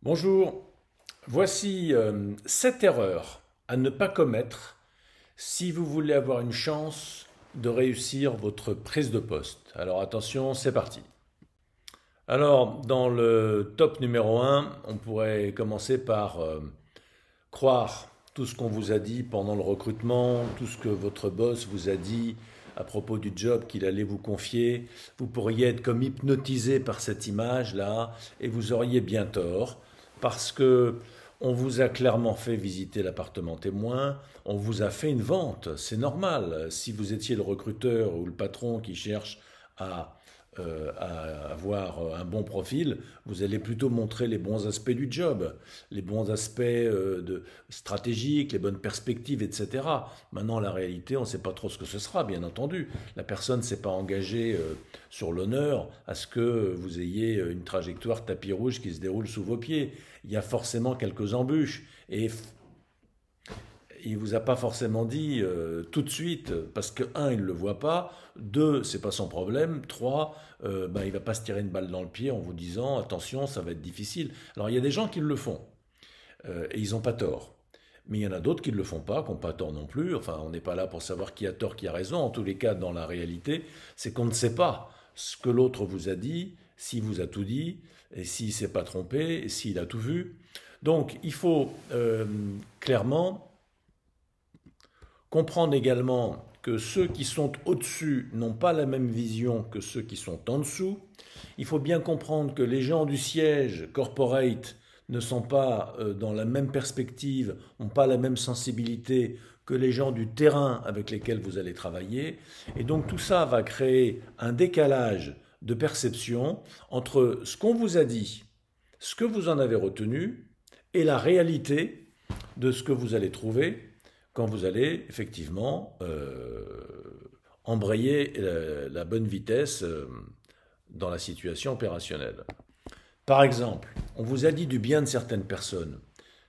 Bonjour, voici 7 erreurs à ne pas commettre si vous voulez avoir une chance de réussir votre prise de poste. Alors attention, c'est parti. Alors, dans le top numéro un, on pourrait commencer par croire tout ce qu'on vous a dit pendant le recrutement, tout ce que votre boss vous a dit à propos du job qu'il allait vous confier. Vous pourriez être comme hypnotisé par cette image-là et vous auriez bien tort parce que on vous a clairement fait visiter l'appartement témoin, on vous a fait une vente, c'est normal. Si vous étiez le recruteur ou le patron qui cherche à à avoir un bon profil, vous allez plutôt montrer les bons aspects du job, les bons aspects stratégiques, les bonnes perspectives, etc. Maintenant, la réalité, on ne sait pas trop ce que ce sera, bien entendu. La personne ne s'est pas engagée sur l'honneur à ce que vous ayez une trajectoire tapis rouge qui se déroule sous vos pieds. Il y a forcément quelques embûches. Et il vous a pas forcément dit tout de suite, parce que un, il ne le voit pas, deux, c'est pas son problème, trois, ben, il va pas se tirer une balle dans le pied en vous disant attention, ça va être difficile. Alors il y a des gens qui le font, et ils n'ont pas tort. Mais il y en a d'autres qui ne le font pas, qui n'ont pas tort non plus. Enfin, on n'est pas là pour savoir qui a tort, qui a raison. En tous les cas, dans la réalité, c'est qu'on ne sait pas ce que l'autre vous a dit, s'il vous a tout dit, et s'il ne s'est pas trompé, et s'il a tout vu. Donc, il faut clairement comprendre également que ceux qui sont au-dessus n'ont pas la même vision que ceux qui sont en dessous. Il faut bien comprendre que les gens du siège corporate ne sont pas dans la même perspective, n'ont pas la même sensibilité que les gens du terrain avec lesquels vous allez travailler. Et donc tout ça va créer un décalage de perception entre ce qu'on vous a dit, ce que vous en avez retenu, et la réalité de ce que vous allez trouver quand vous allez effectivement embrayer la bonne vitesse dans la situation opérationnelle. Par exemple, on vous a dit du bien de certaines personnes,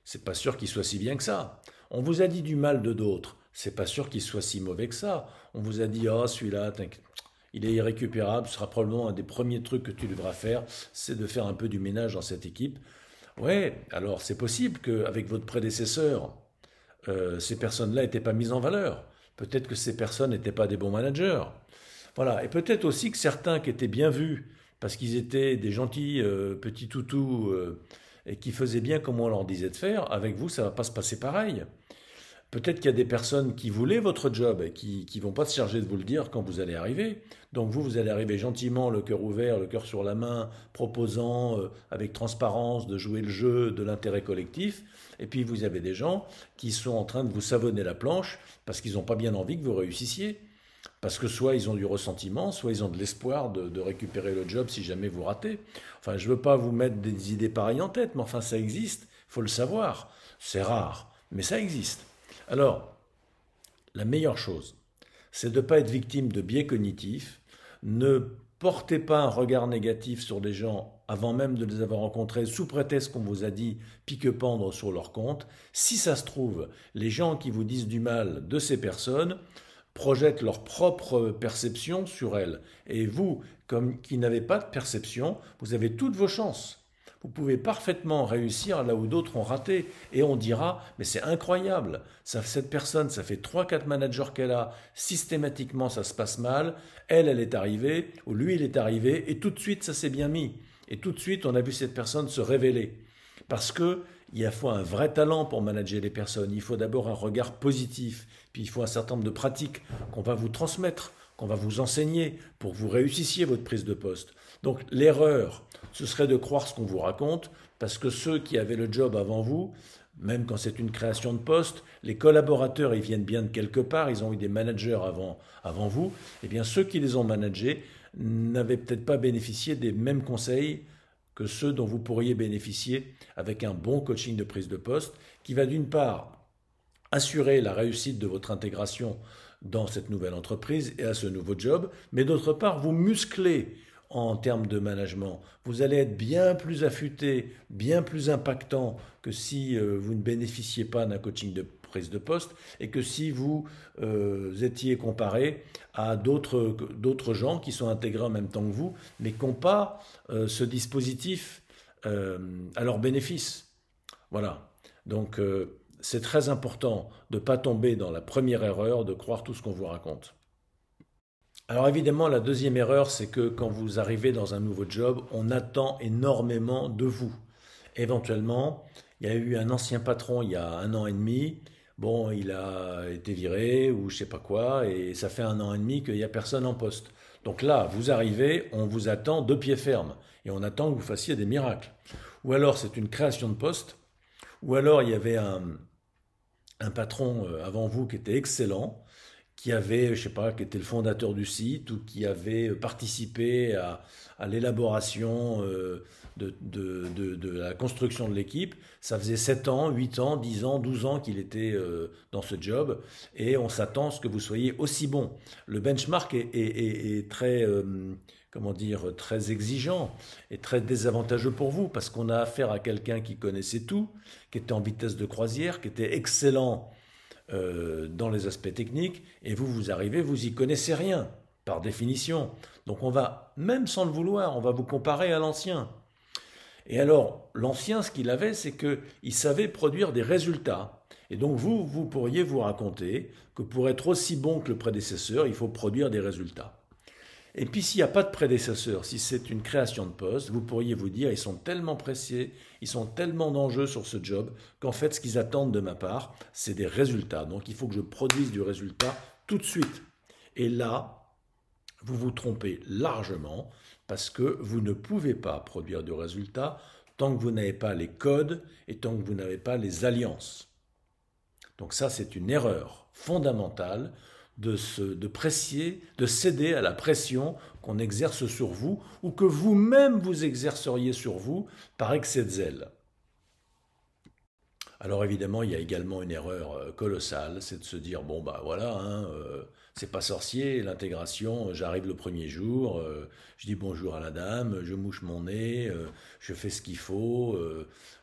c'est pas sûr qu'il soit si bien que ça. On vous a dit du mal de d'autres, c'est pas sûr qu'il soit si mauvais que ça. On vous a dit ah celui-là, il est irrécupérable, ce sera probablement un des premiers trucs que tu devras faire, c'est de faire un peu du ménage dans cette équipe. Ouais, alors c'est possible qu'avec votre prédécesseur, ces personnes-là n'étaient pas mises en valeur. Peut-être que ces personnes n'étaient pas des bons managers. Voilà. Et peut-être aussi que certains qui étaient bien vus, parce qu'ils étaient des gentils petits toutous et qui faisaient bien comme on leur disait de faire, avec vous, ça ne va pas se passer pareil. Peut-être qu'il y a des personnes qui voulaient votre job et qui ne vont pas se charger de vous le dire quand vous allez arriver. Donc vous allez arriver gentiment, le cœur ouvert, le cœur sur la main, proposant avec transparence de jouer le jeu de l'intérêt collectif. Et puis vous avez des gens qui sont en train de vous savonner la planche parce qu'ils n'ont pas bien envie que vous réussissiez. Parce que soit ils ont du ressentiment, soit ils ont de l'espoir de récupérer le job si jamais vous ratez. Enfin, je ne veux pas vous mettre des idées pareilles en tête, mais enfin ça existe, il faut le savoir. C'est rare, mais ça existe. Alors, la meilleure chose, c'est de ne pas être victime de biais cognitifs. Ne portez pas un regard négatif sur des gens avant même de les avoir rencontrés, sous prétexte qu'on vous a dit pique-pendre sur leur compte. Si ça se trouve, les gens qui vous disent du mal de ces personnes projettent leur propre perception sur elles. Et vous, comme qui n'avez pas de perception, vous avez toutes vos chances. Vous pouvez parfaitement réussir là où d'autres ont raté. Et on dira, mais c'est incroyable, cette personne, ça fait trois quatre managers qu'elle a, systématiquement ça se passe mal, elle est arrivée, ou lui il est arrivé, et tout de suite ça s'est bien mis. Et tout de suite on a vu cette personne se révéler. Parce que il faut un vrai talent pour manager les personnes. Il faut d'abord un regard positif, puis il faut un certain nombre de pratiques qu'on va vous transmettre, qu'on va vous enseigner pour que vous réussissiez votre prise de poste. Donc l'erreur, ce serait de croire ce qu'on vous raconte, parce que ceux qui avaient le job avant vous, même quand c'est une création de poste, les collaborateurs, ils viennent bien de quelque part, ils ont eu des managers avant vous, et bien ceux qui les ont managés n'avaient peut-être pas bénéficié des mêmes conseils que ceux dont vous pourriez bénéficier avec un bon coaching de prise de poste, qui va d'une part assurer la réussite de votre intégration dans cette nouvelle entreprise et à ce nouveau job, mais d'autre part vous muscler en termes de management. Vous allez être bien plus affûté, bien plus impactant que si vous ne bénéficiez pas d'un coaching de prise de poste et que si vous étiez comparé à d'autres gens qui sont intégrés en même temps que vous, mais qui n'ont pas ce dispositif à leur bénéfice. Voilà. Donc, c'est très important de ne pas tomber dans la première erreur de croire tout ce qu'on vous raconte. Alors évidemment, la deuxième erreur, c'est que quand vous arrivez dans un nouveau job, on attend énormément de vous. Éventuellement, il y a eu un ancien patron il y a 1 an et demi, bon, il a été viré ou je sais pas quoi, et ça fait 1 an et demi qu'il n'y a personne en poste. Donc là, vous arrivez, on vous attend de pied ferme, et on attend que vous fassiez des miracles. Ou alors c'est une création de poste, ou alors il y avait un patron avant vous qui était excellent, qui avait, je sais pas, qui était le fondateur du site ou qui avait participé à l'élaboration de la construction de l'équipe. Ça faisait 7 ans, 8 ans, 10 ans, 12 ans qu'il était dans ce job et on s'attend à ce que vous soyez aussi bon. Le benchmark est très, comment dire, très exigeant et très désavantageux pour vous parce qu'on a affaire à quelqu'un qui connaissait tout, qui était en vitesse de croisière, qui était excellent dans les aspects techniques, et vous arrivez, vous y connaissez rien, par définition. Donc on va, même sans le vouloir, on va vous comparer à l'ancien. Et alors, l'ancien, ce qu'il avait, c'est qu'il savait produire des résultats. Et donc vous pourriez vous raconter que pour être aussi bon que le prédécesseur, il faut produire des résultats. Et puis s'il n'y a pas de prédécesseur, si c'est une création de poste, vous pourriez vous dire, ils sont tellement pressés, ils sont tellement d'enjeux sur ce job, qu'en fait ce qu'ils attendent de ma part, c'est des résultats. Donc il faut que je produise du résultat tout de suite. Et là, vous vous trompez largement, parce que vous ne pouvez pas produire du résultat tant que vous n'avez pas les codes et tant que vous n'avez pas les alliances. Donc ça, c'est une erreur fondamentale de céder à la pression qu'on exerce sur vous ou que vous-même vous exerceriez sur vous par excès de zèle. Alors évidemment, il y a également une erreur colossale, c'est de se dire, bon bah voilà, hein, c'est pas sorcier, l'intégration, j'arrive le premier jour, je dis bonjour à la dame, je mouche mon nez, je fais ce qu'il faut,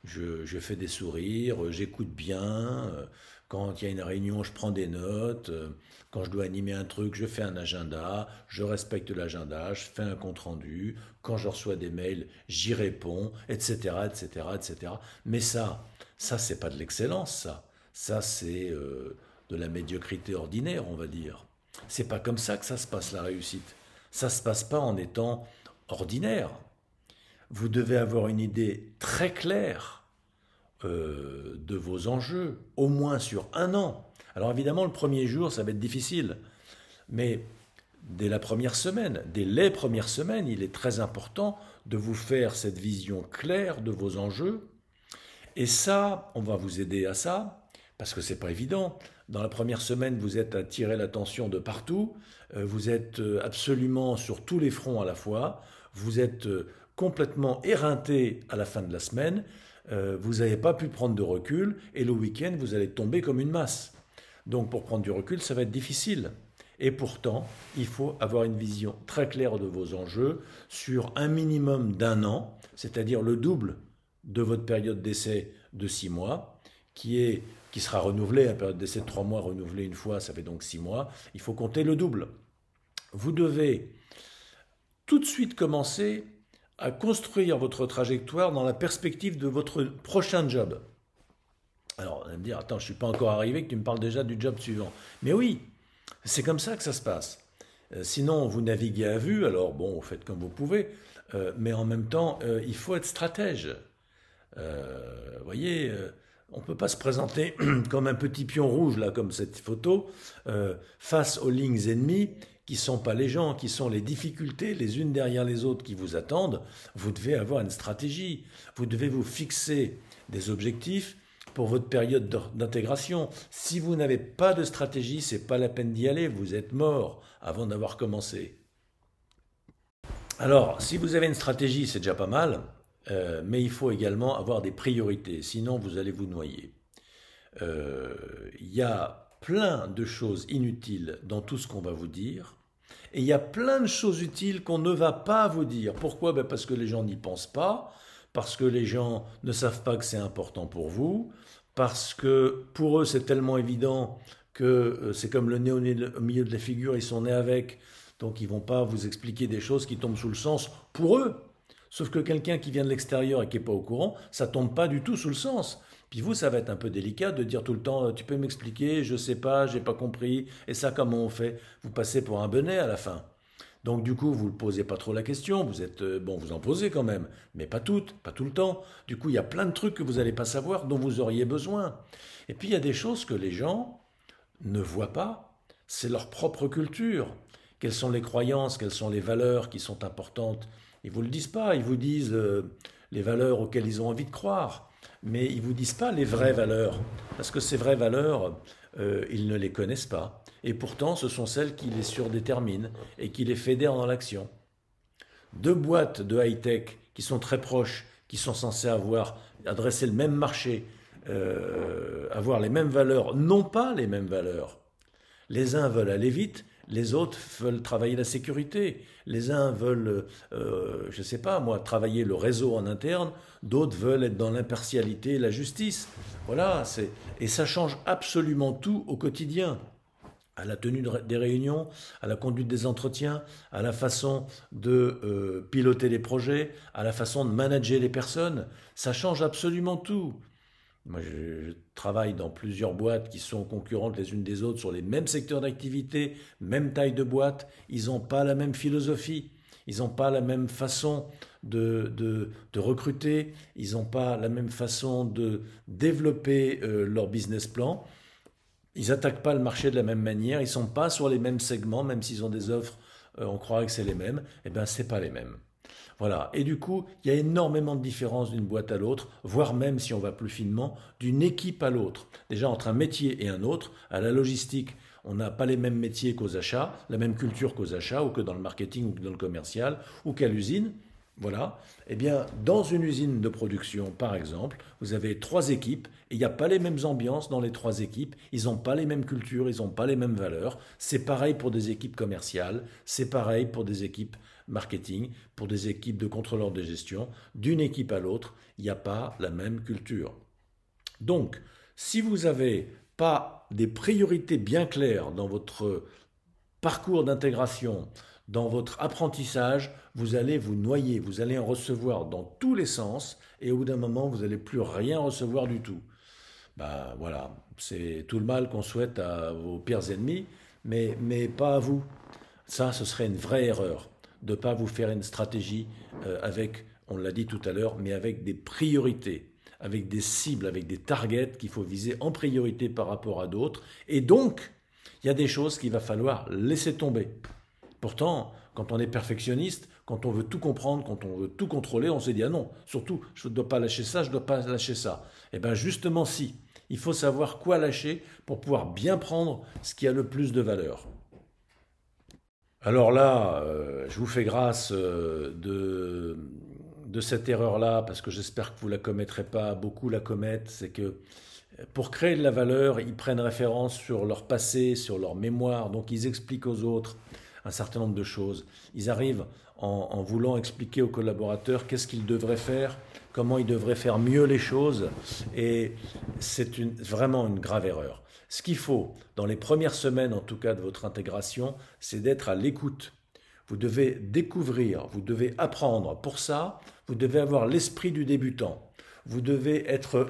je fais des sourires, j'écoute bien, quand il y a une réunion, je prends des notes, quand je dois animer un truc, je fais un agenda, je respecte l'agenda, je fais un compte-rendu, quand je reçois des mails, j'y réponds, etc., etc., etc. Mais ça, c'est pas de l'excellence, ça. Ça, c'est de la médiocrité ordinaire, on va dire. C'est pas comme ça que ça se passe, la réussite. Ça se passe pas en étant ordinaire. Vous devez avoir une idée très claire de vos enjeux, au moins sur 1 an. Alors évidemment, le premier jour, ça va être difficile. Mais dès la première semaine, dès les premières semaines, il est très important de vous faire cette vision claire de vos enjeux. Et ça, on va vous aider à ça, parce que c'est pas évident. Dans la première semaine, vous êtes à tirer l'attention de partout, vous êtes absolument sur tous les fronts à la fois, vous êtes complètement éreinté à la fin de la semaine, vous n'avez pas pu prendre de recul, et le week-end, vous allez tomber comme une masse. Donc pour prendre du recul, ça va être difficile. Et pourtant, il faut avoir une vision très claire de vos enjeux sur un minimum d'1 an, c'est-à-dire le double de votre période d'essai de 6 mois, qui sera renouvelée, la période d'essai de 3 mois renouvelée une fois, ça fait donc 6 mois, il faut compter le double. Vous devez tout de suite commencer à construire votre trajectoire dans la perspective de votre prochain job. Alors, on va me dire, attends, je ne suis pas encore arrivé, que tu me parles déjà du job suivant. Mais oui, c'est comme ça que ça se passe. Sinon, vous naviguez à vue, alors bon, vous faites comme vous pouvez, mais en même temps, il faut être stratège. Vous voyez, on ne peut pas se présenter comme un petit pion rouge, là, comme cette photo, face aux lignes ennemies, qui ne sont pas les gens, qui sont les difficultés, les unes derrière les autres, qui vous attendent. Vous devez avoir une stratégie. Vous devez vous fixer des objectifs pour votre période d'intégration. Si vous n'avez pas de stratégie, ce n'est pas la peine d'y aller, vous êtes mort avant d'avoir commencé. Alors, si vous avez une stratégie, c'est déjà pas mal, mais il faut également avoir des priorités, sinon vous allez vous noyer. Il y a plein de choses inutiles dans tout ce qu'on va vous dire, et il y a plein de choses utiles qu'on ne va pas vous dire. Pourquoi? Parce que les gens n'y pensent pas, parce que les gens ne savent pas que c'est important pour vous, parce que pour eux c'est tellement évident que c'est comme le nez au milieu de la figure, ils sont nés avec, donc ils ne vont pas vous expliquer des choses qui tombent sous le sens pour eux. Sauf que quelqu'un qui vient de l'extérieur et qui n'est pas au courant, ça tombe pas du tout sous le sens. Puis vous, ça va être un peu délicat de dire tout le temps, tu peux m'expliquer, je sais pas, j'ai pas compris, et ça comment on fait? Vous passez pour un benet à la fin. Donc du coup, vous ne posez pas trop la question, vous êtes bon, vous en posez quand même, mais pas toutes, pas tout le temps. Du coup, il y a plein de trucs que vous n'allez pas savoir dont vous auriez besoin. Et puis il y a des choses que les gens ne voient pas, c'est leur propre culture. Quelles sont les croyances, quelles sont les valeurs qui sont importantes? Ils vous le disent pas, ils vous disent les valeurs auxquelles ils ont envie de croire, mais ils vous disent pas les vraies valeurs, parce que ces vraies valeurs, ils ne les connaissent pas. Et pourtant, ce sont celles qui les surdéterminent et qui les fédèrent dans l'action. Deux boîtes de high-tech qui sont très proches, qui sont censées adresser le même marché, avoir les mêmes valeurs, n'ont pas les mêmes valeurs. Les uns veulent aller vite, les autres veulent travailler la sécurité. Les uns veulent, je ne sais pas moi, travailler le réseau en interne, d'autres veulent être dans l'impartialité et la justice. Voilà, et ça change absolument tout au quotidien. À la tenue des réunions, à la conduite des entretiens, à la façon de piloter les projets, à la façon de manager les personnes. Ça change absolument tout. Moi, je travaille dans plusieurs boîtes qui sont concurrentes les unes des autres sur les mêmes secteurs d'activité, même taille de boîte. Ils n'ont pas la même philosophie. Ils n'ont pas la même façon de recruter. Ils n'ont pas la même façon de développer leur business plan. Ils n'attaquent pas le marché de la même manière. Ils ne sont pas sur les mêmes segments, même s'ils ont des offres, on croirait que c'est les mêmes. Eh bien, ce n'est pas les mêmes. Voilà. Et du coup, il y a énormément de différences d'une boîte à l'autre, voire même, si on va plus finement, d'une équipe à l'autre. Déjà, entre un métier et un autre, à la logistique, on n'a pas les mêmes métiers qu'aux achats, la même culture qu'aux achats, ou que dans le marketing, ou que dans le commercial, ou qu'à l'usine. Voilà. Eh bien, dans une usine de production, par exemple, vous avez trois équipes et il n'y a pas les mêmes ambiances dans les trois équipes. Ils n'ont pas les mêmes cultures, ils n'ont pas les mêmes valeurs. C'est pareil pour des équipes commerciales, c'est pareil pour des équipes marketing, pour des équipes de contrôleurs de gestion. D'une équipe à l'autre, il n'y a pas la même culture. Donc, si vous n'avez pas des priorités bien claires dans votre parcours d'intégration, dans votre apprentissage, vous allez vous noyer, vous allez en recevoir dans tous les sens et au bout d'un moment, vous n'allez plus rien recevoir du tout. Bah voilà, c'est tout le mal qu'on souhaite à vos pires ennemis, mais pas à vous. Ça, ce serait une vraie erreur de ne pas vous faire une stratégie avec, on l'a dit tout à l'heure, mais avec des priorités, avec des cibles, avec des targets qu'il faut viser en priorité par rapport à d'autres. Et donc, il y a des choses qu'il va falloir laisser tomber. Pourtant, quand on est perfectionniste, quand on veut tout comprendre, quand on veut tout contrôler, on se dit ah non, surtout, je ne dois pas lâcher ça, je ne dois pas lâcher ça. Eh bien justement si, il faut savoir quoi lâcher pour pouvoir bien prendre ce qui a le plus de valeur. Alors là, je vous fais grâce de cette erreur-là, parce que j'espère que vous ne la commettrez pas, beaucoup la commettent, c'est que pour créer de la valeur, ils prennent référence sur leur passé, sur leur mémoire, donc ils expliquent aux autres un certain nombre de choses. Ils arrivent en voulant expliquer aux collaborateurs qu'est-ce qu'ils devraient faire, comment ils devraient faire mieux les choses, et c'est vraiment une grave erreur. Ce qu'il faut, dans les premières semaines en tout cas de votre intégration, c'est d'être à l'écoute. Vous devez découvrir, vous devez apprendre. Pour ça, vous devez avoir l'esprit du débutant. Vous devez être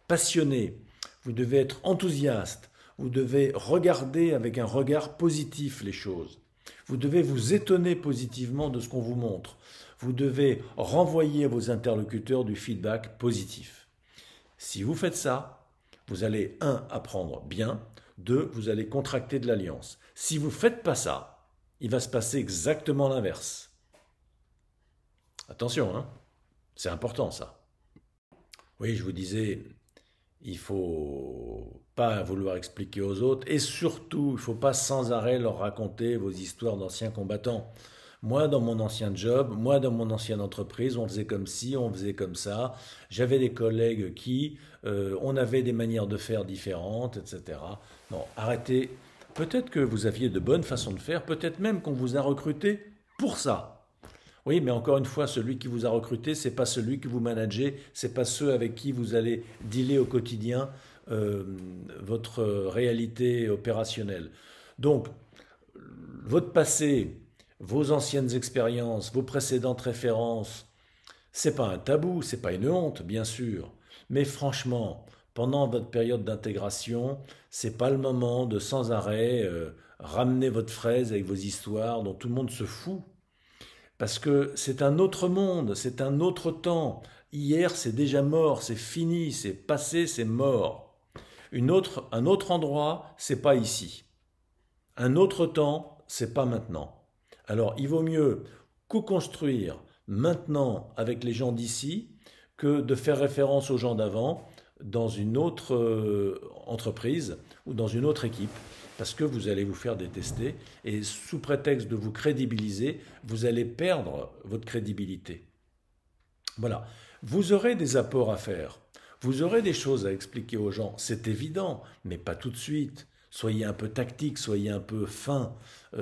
passionné, vous devez être enthousiaste, vous devez regarder avec un regard positif les choses. Vous devez vous étonner positivement de ce qu'on vous montre. Vous devez renvoyer à vos interlocuteurs du feedback positif. Si vous faites ça, vous allez, 1, apprendre bien, 2, vous allez contracter de l'alliance. Si vous ne faites pas ça, il va se passer exactement l'inverse. Attention, hein, c'est important ça. Oui, je vous disais, il ne faut pas vouloir expliquer aux autres et surtout, il ne faut pas sans arrêt leur raconter vos histoires d'anciens combattants. Moi, dans mon ancien job, moi, dans mon ancienne entreprise, on faisait comme ci, on faisait comme ça. J'avais des collègues on avait des manières de faire différentes, etc. Non, arrêtez. Peut-être que vous aviez de bonnes façons de faire, peut-être même qu'on vous a recruté pour ça. Oui, mais encore une fois, celui qui vous a recruté, c'est pas celui que vous managez, c'est pas ceux avec qui vous allez dealer au quotidien votre réalité opérationnelle. Donc, votre passé, vos anciennes expériences, vos précédentes références, C'est pas un tabou, c'est pas une honte, bien sûr. Mais franchement, pendant votre période d'intégration, c'est pas le moment de sans arrêt ramener votre fraise avec vos histoires dont tout le monde se fout. Parce que c'est un autre monde, c'est un autre temps. Hier, c'est déjà mort, c'est fini, c'est passé, c'est mort. Un autre endroit, c'est pas ici. Un autre temps, c'est pas maintenant. Alors, il vaut mieux co-construire maintenant avec les gens d'ici que de faire référence aux gens d'avant dans une autre entreprise ou dans une autre équipe, parce que vous allez vous faire détester et sous prétexte de vous crédibiliser, vous allez perdre votre crédibilité. Voilà, vous aurez des apports à faire, vous aurez des choses à expliquer aux gens, c'est évident, mais pas tout de suite. Soyez un peu tactique, soyez un peu fin.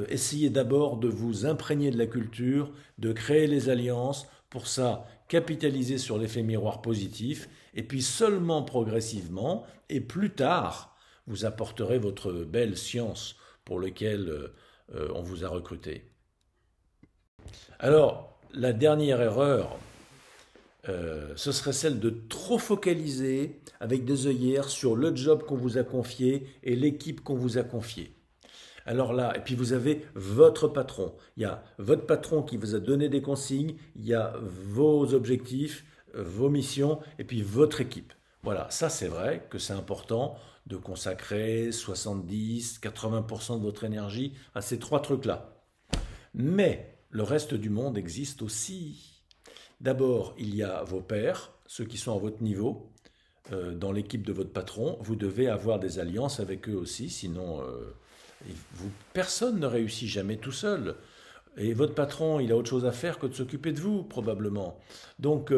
Essayez d'abord de vous imprégner de la culture, de créer les alliances. Pour ça, capitalisez sur l'effet miroir positif. Et puis seulement progressivement, et plus tard, vous apporterez votre belle science pour laquelle on vous a recruté. Alors, la dernière erreur, ce serait celle de trop focaliser avec des œillères sur le job qu'on vous a confié et l'équipe qu'on vous a confiée. Alors là, et puis vous avez votre patron. Il y a votre patron qui vous a donné des consignes, il y a vos objectifs, vos missions, et puis votre équipe. Voilà, ça c'est vrai que c'est important de consacrer 70-80% de votre énergie à ces trois trucs-là. Mais le reste du monde existe aussi. D'abord, il y a vos pairs, ceux qui sont à votre niveau, dans l'équipe de votre patron. Vous devez avoir des alliances avec eux aussi, sinon personne ne réussit jamais tout seul. Et votre patron, il a autre chose à faire que de s'occuper de vous, probablement. Donc,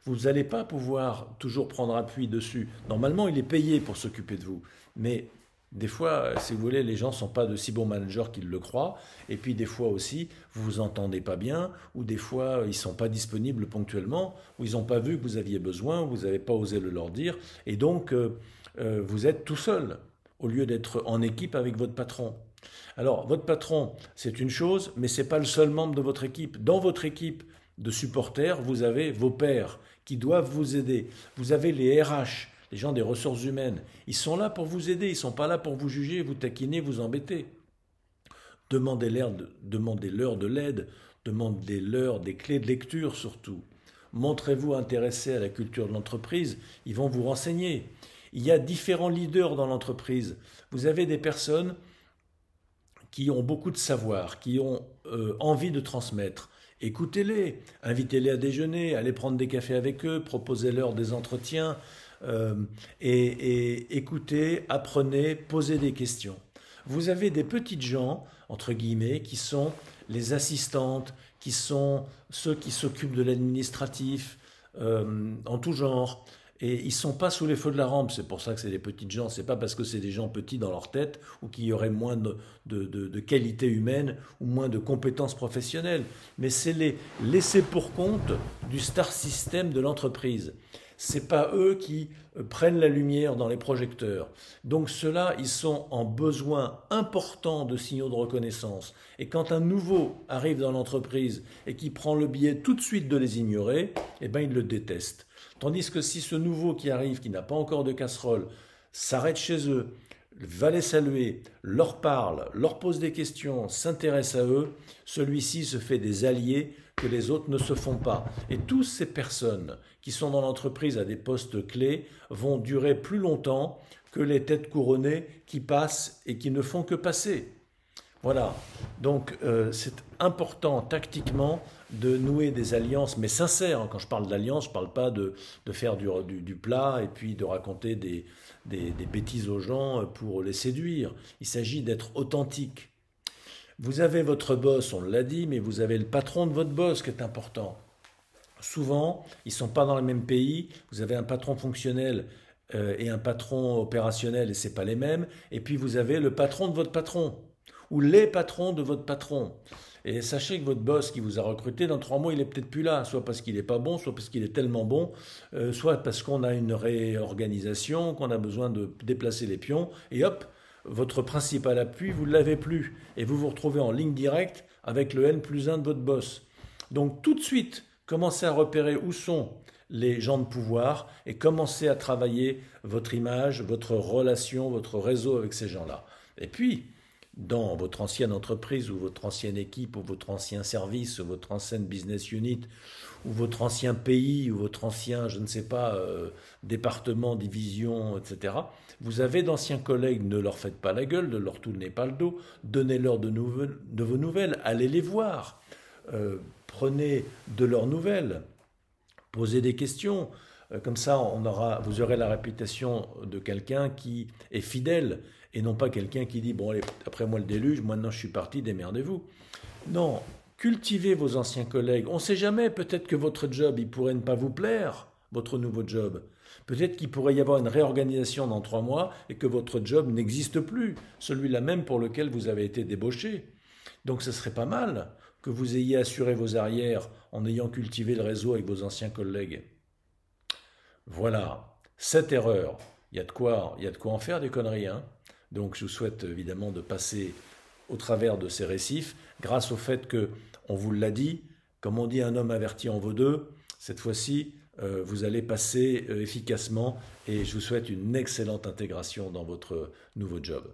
vous n'allez pas pouvoir toujours prendre appui dessus. Normalement, il est payé pour s'occuper de vous. Mais des fois, si vous voulez, les gens ne sont pas de si bons managers qu'ils le croient. Et puis, des fois aussi, vous vous entendez pas bien, ou des fois, ils ne sont pas disponibles ponctuellement, ou ils n'ont pas vu que vous aviez besoin, ou vous n'avez pas osé le leur dire. Et donc, vous êtes tout seul, au lieu d'être en équipe avec votre patron. Alors, votre patron, c'est une chose, mais ce n'est pas le seul membre de votre équipe. Dans votre équipe de supporters, vous avez vos pairs qui doivent vous aider. Vous avez les RH, les gens des ressources humaines. Ils sont là pour vous aider, ils ne sont pas là pour vous juger, vous taquiner, vous embêter. Demandez-leur de l'aide, demandez-leur des clés de lecture surtout. Montrez-vous intéressé à la culture de l'entreprise, ils vont vous renseigner. Il y a différents leaders dans l'entreprise. Vous avez des personnes qui ont beaucoup de savoir, qui ont envie de transmettre. Écoutez-les, invitez-les à déjeuner, allez prendre des cafés avec eux, proposez-leur des entretiens, et écoutez, apprenez, posez des questions. Vous avez des petites gens, entre guillemets, qui sont les assistantes, qui sont ceux qui s'occupent de l'administratif, en tout genre. Et ils ne sont pas sous les feux de la rampe, c'est pour ça que c'est des petites gens, c'est pas parce que c'est des gens petits dans leur tête ou qu'il y aurait moins de qualité humaine ou moins de compétences professionnelles, mais c'est les laissés pour compte du star system de l'entreprise. C'est pas eux qui prennent la lumière dans les projecteurs. Donc ceux-là, ils sont en besoin important de signaux de reconnaissance. Et quand un nouveau arrive dans l'entreprise et qui prend le biais tout de suite de les ignorer, eh ben, il le déteste. Tandis que si ce nouveau qui arrive, qui n'a pas encore de casserole, s'arrête chez eux, va les saluer, leur parle, leur pose des questions, s'intéresse à eux, celui-ci se fait des alliés que les autres ne se font pas. Et toutes ces personnes qui sont dans l'entreprise à des postes clés vont durer plus longtemps que les têtes couronnées qui passent et qui ne font que passer. Voilà, donc c'est important tactiquement de nouer des alliances, mais sincères. Quand je parle d'alliance, je ne parle pas de faire du plat et puis de raconter des bêtises aux gens pour les séduire. Il s'agit d'être authentique. Vous avez votre boss, on l'a dit, mais vous avez le patron de votre boss qui est important. Souvent, ils ne sont pas dans le même pays. Vous avez un patron fonctionnel et un patron opérationnel et ce n'est pas les mêmes. Et puis vous avez le patron de votre patron ou les patrons de votre patron. Et sachez que votre boss qui vous a recruté, dans 3 mois, il n'est peut-être plus là, soit parce qu'il n'est pas bon, soit parce qu'il est tellement bon, soit parce qu'on a une réorganisation, qu'on a besoin de déplacer les pions, et hop, votre principal appui, vous ne l'avez plus. Et vous vous retrouvez en ligne directe avec le N+1 de votre boss. Donc tout de suite, Commencez à repérer où sont les gens de pouvoir et commencez à travailler votre image, votre relation, votre réseau avec ces gens-là. Et puis, dans votre ancienne entreprise ou votre ancienne équipe ou votre ancien service ou votre ancienne business unit ou votre ancien pays ou votre ancien, je ne sais pas, département, division, etc. Vous avez d'anciens collègues, ne leur faites pas la gueule, ne leur tournez pas le dos, donnez-leur de vos nouvelles, allez les voir, prenez de leurs nouvelles, posez des questions. Comme ça, vous aurez la réputation de quelqu'un qui est fidèle et non pas quelqu'un qui dit bon allez, après moi le déluge, maintenant je suis parti, démerdez-vous. Non, cultivez vos anciens collègues. On ne sait jamais, peut-être que votre job, il pourrait ne pas vous plaire, votre nouveau job. Peut-être qu'il pourrait y avoir une réorganisation dans 3 mois et que votre job n'existe plus, celui-là même pour lequel vous avez été débauché. Donc ce serait pas mal que vous ayez assuré vos arrières en ayant cultivé le réseau avec vos anciens collègues. Voilà, cette erreur, il y a de quoi en faire des conneries, hein. Donc je vous souhaite évidemment de passer au travers de ces récifs, grâce au fait que, on vous l'a dit, comme on dit un homme averti en vaut deux, cette fois-ci, vous allez passer efficacement et je vous souhaite une excellente intégration dans votre nouveau job.